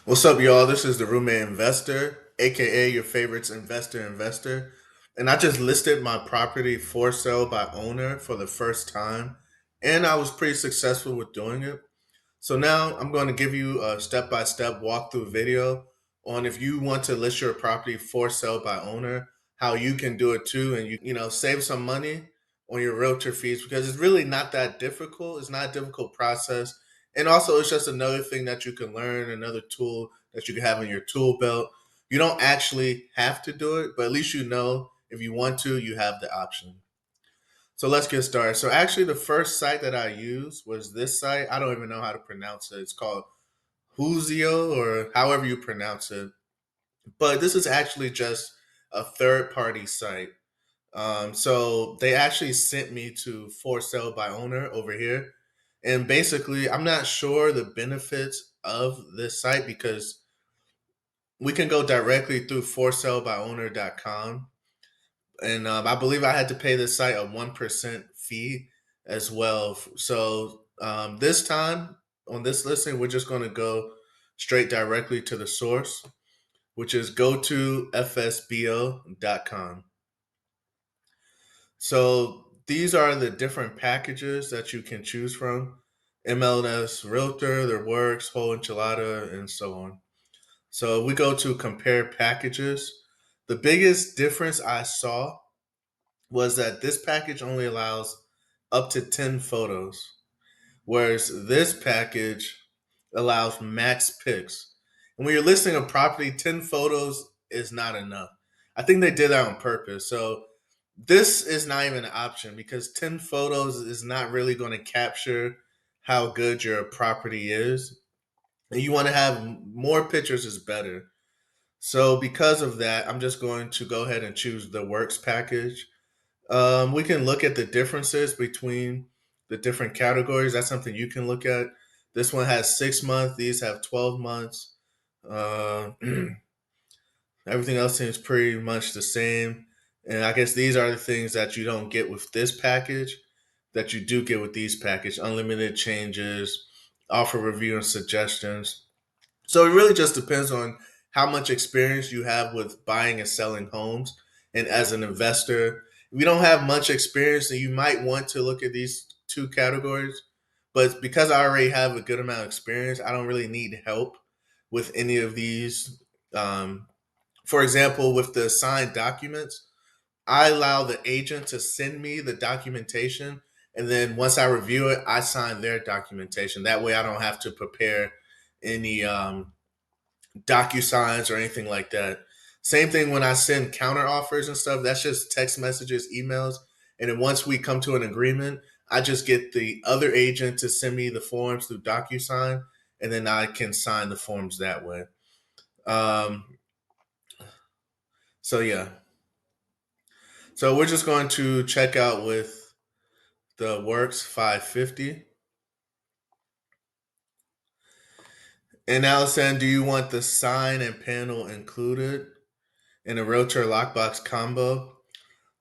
What's up, y'all? This is the Roommate Investor, aka your favorite's investor. And I just listed my property for sale by owner for the first time, and I was pretty successful with doing it. So now I'm going to give you a step-by-step walkthrough video on if you want to list your property for sale by owner, how you can do it too, and you save some money on your realtor fees because it's really not that difficult. It's not a difficult process. And also it's just another thing that you can learn, another tool that you can have in your tool belt. You don't actually have to do it, but at least you know if you want to, you have the option. So let's get started. So actually, the first site that I used was this site. I don't even know how to pronounce it. It's called Huzio or however you pronounce it. But this is actually just a third party site. So they actually sent me to for sale by owner over here. And basically, I'm not sure the benefits of this site because we can go directly through forsalebyowner.com, and I believe I had to pay this site a 1% fee as well. So this time on this listing, we're just going to go straight directly to the source, which is go to FSBO.com. So these are the different packages that you can choose from: MLS Realtor, their works, whole enchilada, and so on. So we go to compare packages. The biggest difference I saw was that this package only allows up to 10 photos, whereas this package allows max pics. And when you're listing a property, 10 photos is not enough. I think they did that on purpose. So this is not even an option because 10 photos is not really going to capture how good your property is. And you want to have more pictures is better. So because of that, I'm just going to go ahead and choose the works package. We can look at the differences between the different categories. That's something you can look at. This one has 6 months. These have 12 months. Uh, Everything else seems pretty much the same. And I guess these are the things that you don't get with this package that you do get with these package: unlimited changes, offer review and suggestions. So it really just depends on how much experience you have with buying and selling homes. And as an investor, if you don't have much experience, then you might want to look at these two categories. But because I already have a good amount of experience, I don't really need help with any of these. Um, for example, with the signed documents, I allow the agent to send me the documentation. And then once I review it, I sign their documentation. That way I don't have to prepare any DocuSigns or anything like that. Same thing when I send counter offers and stuff. That's just text messages, emails, and then once we come to an agreement, I just get the other agent to send me the forms through DocuSign, and then I can sign the forms that way. Um, so yeah, so we're just going to check out with the Works 550. And Allison, do you want the sign and panel included in a Realtor Lockbox combo?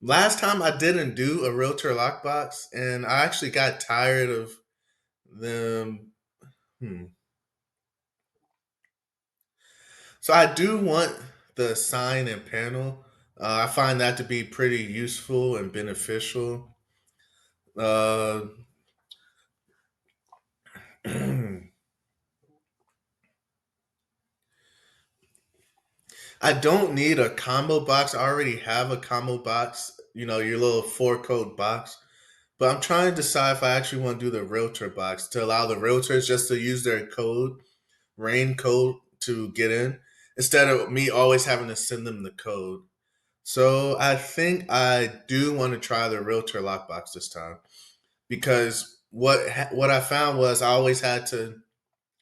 Last time I didn't do a realtor lockbox, and I actually got tired of them. Hmm. So I do want the sign and panel. I find that to be pretty useful and beneficial. Uh, I don't need a combo box. I already have a combo box. Your little four code box. But I'm trying to decide if I actually want to do the realtor box to allow the realtors just to use their rain code to get in instead of me always having to send them the code. So I think I do want to try the realtor lockbox this time because what I found was I always had to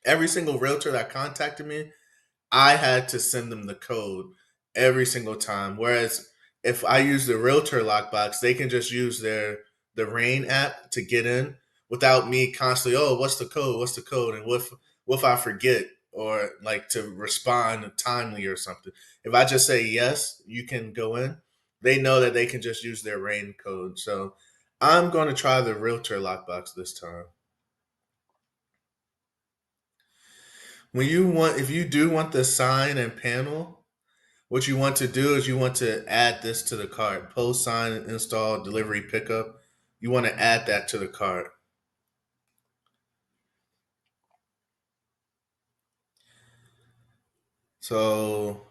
every single realtor that contacted me, I had to send them the code every single time. Whereas if I use the realtor lockbox, they can just use the Rain app to get in without me constantly, oh, what's the code? What's the code? And what if I forget or like to respond timely or something? If I just say yes, you can go in, they know that they can just use their Rain code. So I'm going to try the realtor lockbox this time. if you do want the sign and panel, what you want to do is you want to add this to the cart. Post, sign, install, delivery, pickup. You want to add that to the cart. So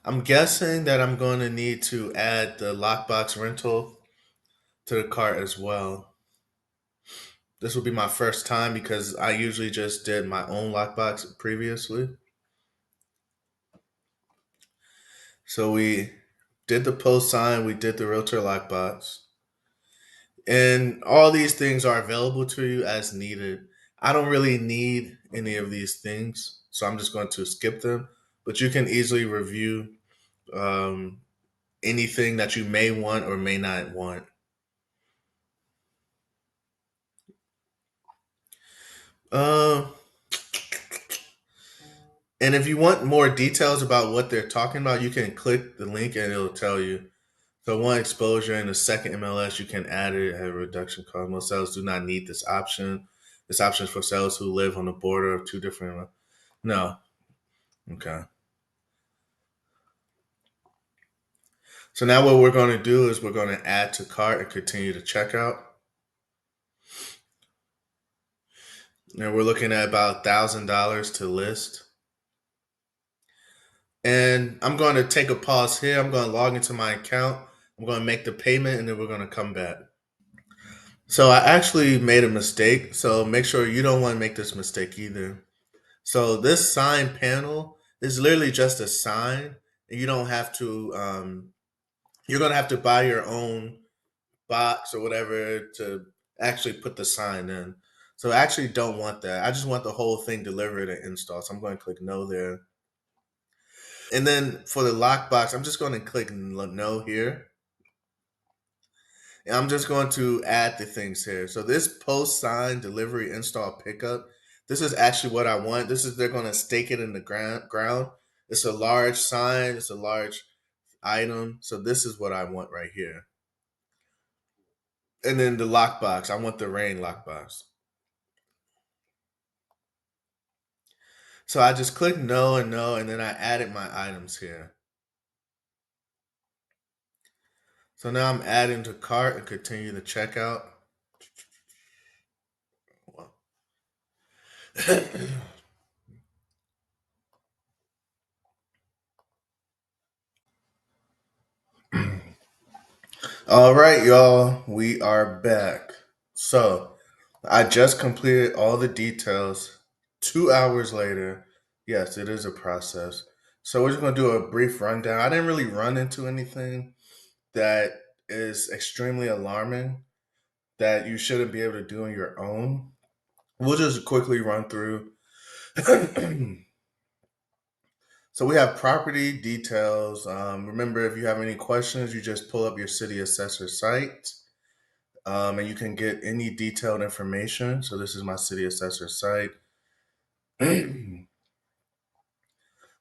I'm guessing that I'm going to need to add the lockbox rental to the cart as well. This will be my first time because I usually just did my own lockbox previously. So we did the post sign, we did the realtor lockbox, and all these things are available to you as needed. I don't really need any of these things, so I'm just going to skip them. But you can easily review um, anything that you may want or may not want. Uh, and if you want more details about what they're talking about, you can click the link and it'll tell you. So one exposure and the second MLS, you can add it at a reduction cost. Most sellers do not need this option. This option is for sellers who live on the border of two different. No. Okay. So now what we're going to do is we're going to add to cart and continue to checkout. Now we're looking at about $1,000 to list. And I'm going to take a pause here. I'm going to log into my account. I'm going to make the payment and then we're going to come back. So I actually made a mistake. So make sure you don't want to make this mistake either. So this sign panel is literally just a sign. And you don't have to, you're going to have to buy your own box or whatever to actually put the sign in. So I actually don't want that. I just want the whole thing delivered and installed. So I'm going to click no there. And then for the lockbox, I'm just going to click no here. And I'm just going to add the things here. So this post sign delivery install pickup, this is actually what I want. This is they're going to stake it in the ground. It's a large sign. It's a large item. So this is what I want right here. And then the lockbox, I want the rain lockbox. So I just click no and no, and then I added my items here. So now I'm adding to cart and continue the checkout. All right, y'all, we are back. So I just completed all the details 2 hours later. Yes, it is a process. So we're just going to do a brief rundown. I didn't really run into anything that is extremely alarming that you shouldn't be able to do on your own. We'll just quickly run through. So we have property details. Remember, if you have any questions, you just pull up your city assessor site. And you can get any detailed information. So this is my city assessor site.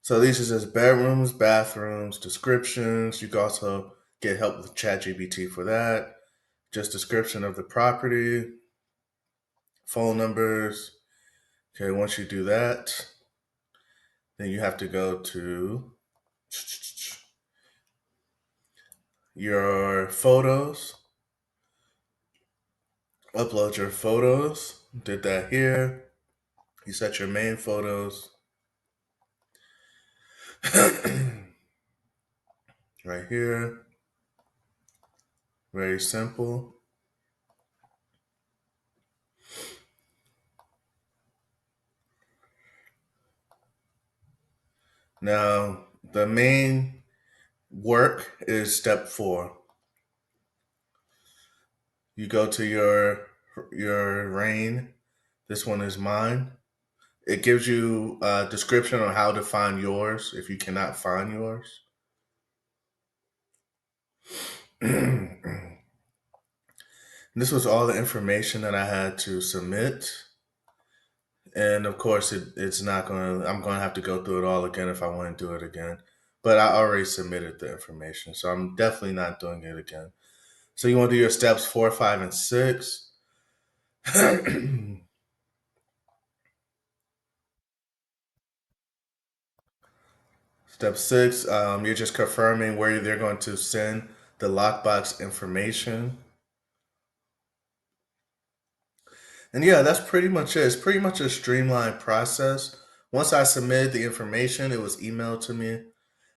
So these are just bedrooms, bathrooms, descriptions. You can also get help with ChatGPT for that. Just description of the property, phone numbers. Okay, once you do that, then you have to go to your photos, upload your photos. Did that here. You set your main photos right here. Very simple. Now, the main work is step 4. You go to your rain. This one is mine. It gives you a description on how to find yours if you cannot find yours. This was all the information that I had to submit. And of course, it's not going to, I'm going to have to go through it all again if I want to do it again. But I already submitted the information. So I'm definitely not doing it again. So you want to do your steps 4, 5, and 6. Step six, you're just confirming where they're going to send the lockbox information. And yeah, that's pretty much it. It's pretty much a streamlined process. Once I submitted the information, it was emailed to me.